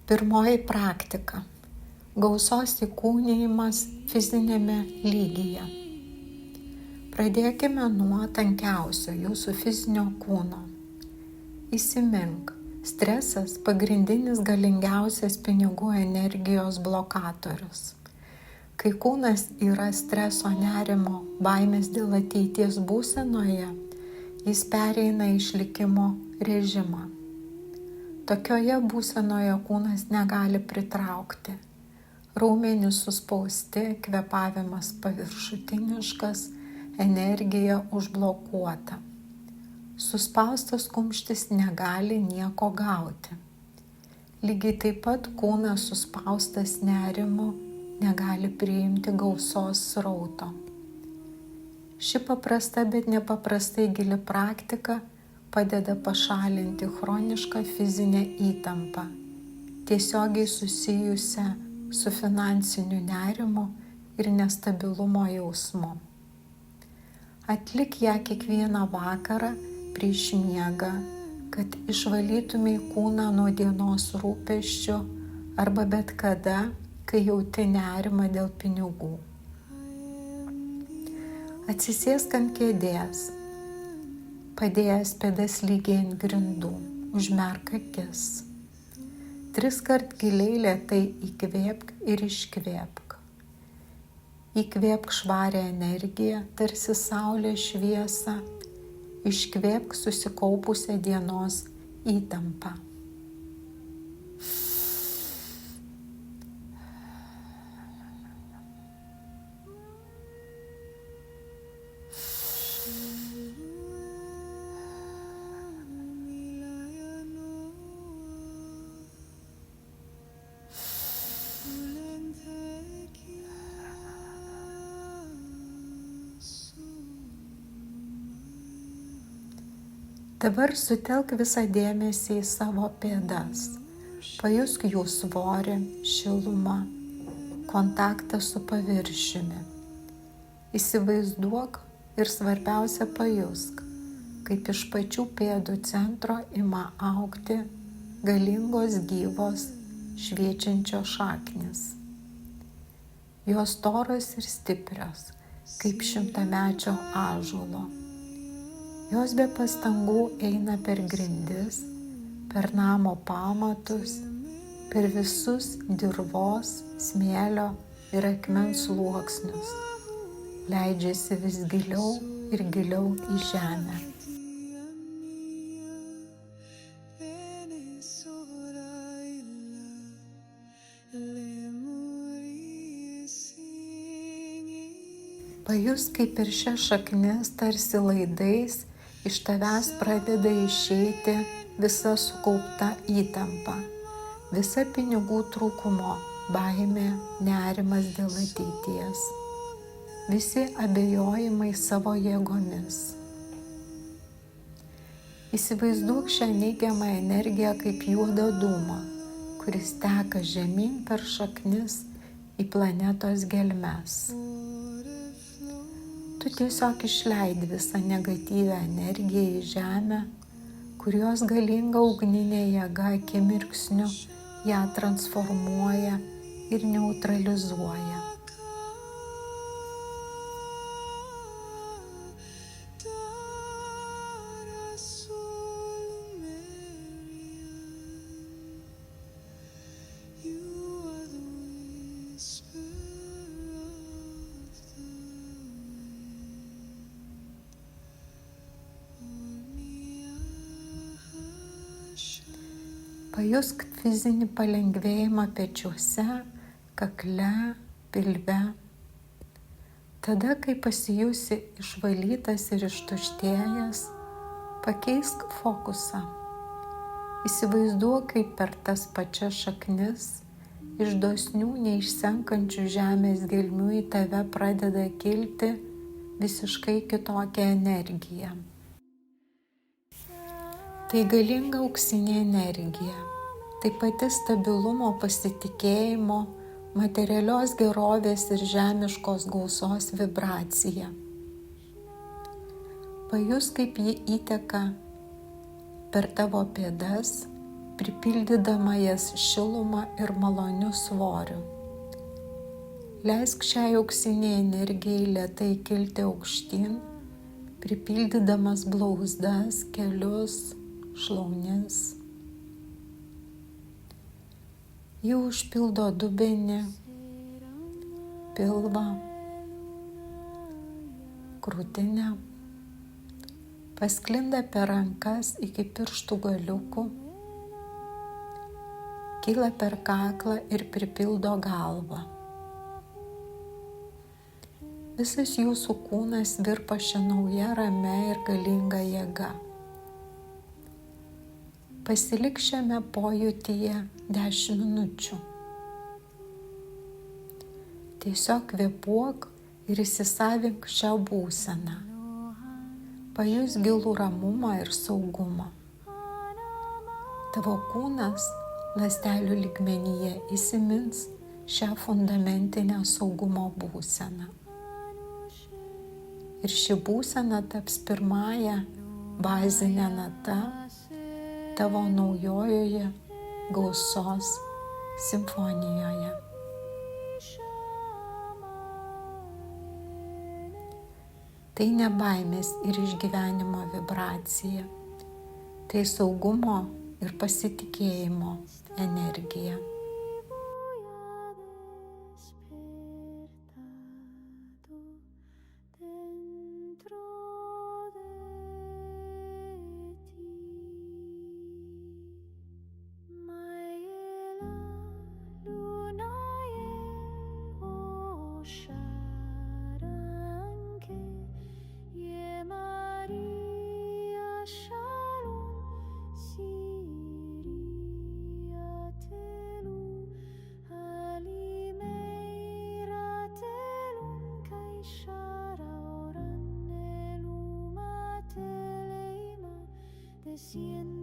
Pirmoji praktika – gausos įkūnijimas fizinėme lygyje. Pradėkime nuo tankiausio jūsų fizinio kūno. Įsimink, stresas – pagrindinis galingiausias pinigų energijos blokatorius. Kai kūnas yra streso, nerimo, baimės dėl ateities būsenoje, jis pereina į išlikimo režimą. Tokioje būsenoje kūnas negali pritraukti. Raumenys suspausti, kvėpavimas paviršutiniškas, energija užblokuota. Suspaustas kumštis negali nieko gauti. Lygiai taip pat kūnas suspaustas nerimu negali priimti gausos srauto. Ši paprasta, bet nepaprastai gili praktika padeda pašalinti chronišką fizinę įtampą, tiesiogiai susijusią su finansiniu nerimu ir nestabilumo jausmu. Atlik ją kiekvieną vakarą prieš miegą, kad išvalytumei kūną nuo dienos rūpesčių arba bet kada, kai jauti nerimą dėl pinigų. Atsisėsk ant kėdės, padėjęs pėdas lygiai ant grindų, užmerk akis. 3 kart giliai lėtai įkvėpk ir iškvėpk. Įkvėpk švarią energiją, tarsi saulės šviesą, iškvėpk susikaupusią dienos įtampą. Dabar sutelk visą dėmesį į savo pėdas. Pajusk jų svorį, šilumą, kontaktą su paviršiumi. Įsivaizduok ir svarbiausia pajusk, kaip iš pačių pėdų centro ima augti galingos, gyvos, šviečiančios šaknys. Jos storos ir stiprios, kaip 100-mečio ąžuolo. Jos be pastangų eina per grindis, per namo pamatus, per visus dirvos, smėlio ir akmens sluoksnius. Leidžiasi vis giliau ir giliau į žemę. Pajusk, kaip per šias šaknis tarsi laidais iš tavęs pradeda išeiti visa sukaupta įtampa, visa pinigų trūkumo, baimė, nerimas dėl ateities, visi abejojimai savo jėgomis. Įsivaizduok šią neigiamą energiją kaip juodą dūmą, kuris teka žemyn per šaknis į planetos gelmes. Tu tiesiog išleidi visą negatyvią energiją į žemę, kurios galinga ugninė jėga akimirksniu ją transformuoja ir neutralizuoja. Pajusk fizinį palengvėjimą pečiuose, kakle, pilve. Tada, kai pasijusi išvalytas ir ištuštėjęs, pakeisk fokusą. Įsivaizduok, kaip per tas pačias šaknis iš dosnių neišsenkančių žemės gelmių į tave pradeda kilti visiškai kitokia energija. Tai galinga auksinė energija, tai pati stabilumo, pasitikėjimo, materialios gerovės ir žemiškos gausos vibracija. Pajus, kaip ji įteka per tavo pėdas, pripildydama jas šilumą ir maloniu svoriu. Leisk šiai auksiniai energijai lėtai kilti aukštyn, pripildydamas blauzdas, kelius, šlaunis. Ji užpildo dubenį, pilvą, krūtinę, pasklinda per rankas iki pirštų galiukų, kyla per kaklą ir pripildo galvą. Visas jūsų kūnas virpa šią naują ramia ir galinga jėga. Pasilik šiame pojūtyje 10 minučių. Tiesiog kvėpuok ir įsisavink šią būseną. Pajus gilų ramumą ir saugumą. Tavo kūnas ląstelių lygmenyje įsimins šią fundamentinę saugumo būseną. Ir ši būsena taps pirmąja bazinė nata tavo naujojoje gausos simfonijoje. Tai ne baimės ir išgyvenimo vibracija, tai saugumo ir pasitikėjimo energija. Siento